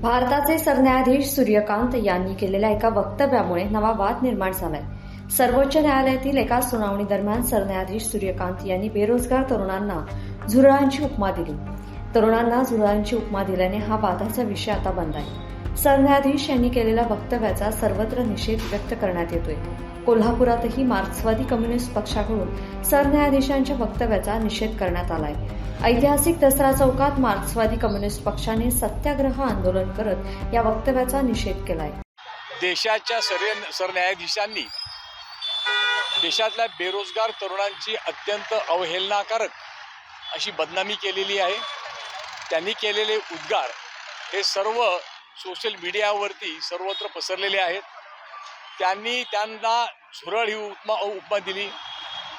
भारताचे सरन्यायाधीश सूर्यकांत यांनी केलेल्या एका वक्तव्यामुळे नवा वाद निर्माण झालाय। सर्वोच्च न्यायालयातील एका सुनावणी दरम्यान सरन्यायाधीश सूर्यकांत यांनी बेरोजगार तरुणांना झुरळांची उपमा दिली। तरुणांना झुरळांची उपमा दिल्याने हा वादाचा विषय आता बनलाय। सरन्यायाधीश यांनी केलेल्या वक्तव्याचा सर्वत्र निषेध व्यक्त करण्यात येतोय। कोल्हापुरातही मार्क्सवादी कम्युनिस्ट पक्षाकडून सरन्यायाधीशांच्या वक्तव्याचा निषेध करण्यात आलाय। ऐतिहासिक दसरा चौकात मार्क्सवादी कम्युनिस्ट पक्षाने सत्याग्रह आंदोलन करत या वक्तव्याचा निषेध केलाय। देशाच्या सरन्यायाधीशांनी देशातल्या बेरोजगार तरुणांची अत्यंत अवहेलनाकारक अशी बदनामी केलेली आहे। त्यांनी केलेले उद्गार हे सर्व सोशल मीडियावरती सर्वत्र पसरलेले आहेत। त्यांनी त्यांना झुरळ ही उपमा दिली,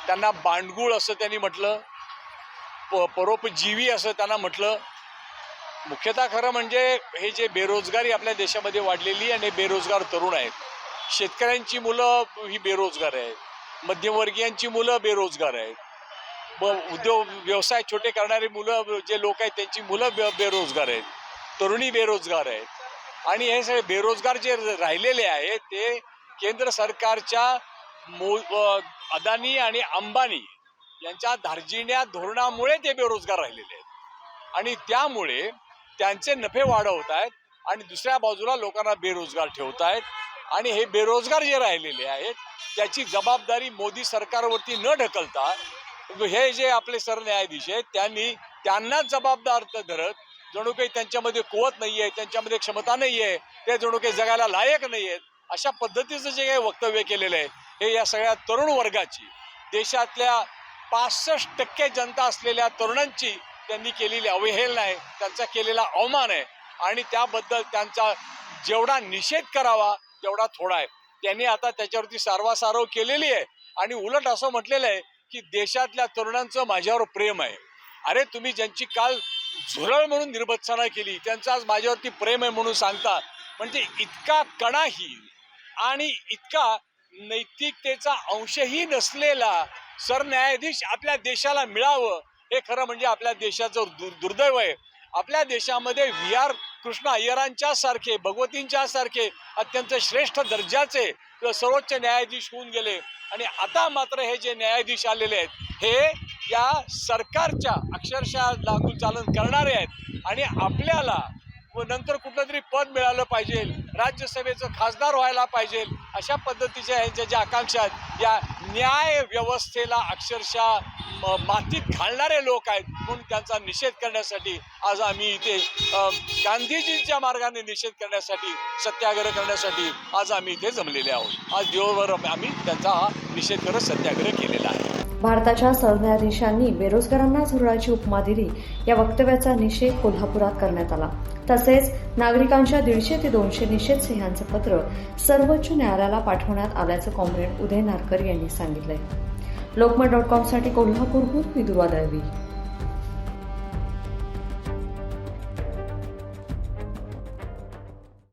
त्यांना बांडगुळ असं त्यांनी म्हटलं, परोपजीवी असं त्यांना म्हटलं। मुख्यतः खरं म्हणजे हे जे बेरोजगारी आपल्या देशामध्ये वाढलेली आणि बेरोजगार तरुण आहेत, शेतकऱ्यांची मुलं ही बेरोजगार आहेत, मध्यमवर्गीयांची मुलं बेरोजगार आहेत, उद्योग व्यवसाय छोटे करणारी मुलं जे लोक आहेत त्यांची मुलं बेरोजगार आहेत, तरुणी बेरोजगार आहेत। आणि हे सगळे बेरोजगार जे राहिलेले आहेत ते केंद्र सरकारच्या अदानी आणि अंबानी यांच्या धार्जिण्या धोरणामुळे ते बेरोजगार राहिलेले आहेत आणि त्यामुळे त्यांचे नफे वाढवत आहेत आणि दुसऱ्या बाजूला लोकांना बेरोजगार ठेवत आहेत। आणि हे बेरोजगार जे राहिलेले आहेत त्याची जबाबदारी मोदी सरकारवरती न ढकलता हे जे आपले सरन्यायाधीश आहेत त्यांनाच जबाबदार धरत जणू काही त्यांच्यामध्ये कुवत नाही आहे, त्यांच्यामध्ये क्षमता नाही आहे, ते जणू काही जगायला लायक नाही आहेत, अशा पद्धतीचं जे काही वक्तव्य केलेलं आहे हे या सगळ्या तरुण वर्गाची, देशातल्या 65% जनता असलेल्या तरुणांची त्यांनी केलेली अवहेलना आहे, त्यांचा केलेला अवमान आहे आणि त्याबद्दल त्यांचा जेवढा निषेध करावा तेवढा थोडा आहे। त्यांनी आता त्याच्यावरती सारवासारव केलेली आहे आणि उलट असं म्हटलेलं आहे की देशातल्या तरुणांचं माझ्यावर प्रेम आहे। अरे तुम्ही ज्यांची काल झुरळ म्हणून निर्बत्सना केली त्यांचं आज माझ्यावरती प्रेम आहे म्हणून सांगता, म्हणजे इतका कणाही आणि इतका नैतिकतेचा अंशही नसलेला सरन्यायाधीश आपल्या देशाला मिळावं हे खरं म्हणजे आपल्या देशाचं दुर्दैव आहे। आपल्या देशामध्ये VR कृष्ण अय्यरांच्या सारखे, भगवतींच्या सारखे अत्यंत श्रेष्ठ दर्जाचे सर्वोच्च न्यायाधीश होऊन गेले आणि आता मात्र हे जे न्यायाधीश आलेले आहेत हे या सरकारच्या अक्षरशः लागू चालन करणारे आहेत आणि आपल्याला नंतर कुठलं तरी पद मिळालं पाहिजे, राज्यसभेचं खासदार व्हायला पाहिजे, अशा पद्धतीच्या यांच्या ज्या आकांक्षा आहेत या न्याय व्यवस्थेला अक्षरशः मातीत घालणारे लोक आहेत। म्हणून त्यांचा निषेध करण्यासाठी आज आम्ही इथे गांधीजींच्या मार्गाने निषेध करण्यासाठी, सत्याग्रह करण्यासाठी आज आम्ही इथे जमलेले आहोत। आज दिवसभर आम्ही त्यांचा हा निषेध करत सत्याग्रह केलेला आहे। भारताच्या सरन्यायाधीशांनी बेरोजगारांना झुरळाची उपमा दिली या वक्तव्याचा निषेध कोल्हापुरात करण्यात आला। तसेच नागरिकांच्या 150 ते 200 निषेध सह्यांचं पत्र सर्वोच्च न्यायालयाला पाठवण्यात आल्याचं कॉम्रेड उदय नारकर यांनी सांगितलंय। लोकमत.com साठी कोल्हापूरहून विदुरा दळवी।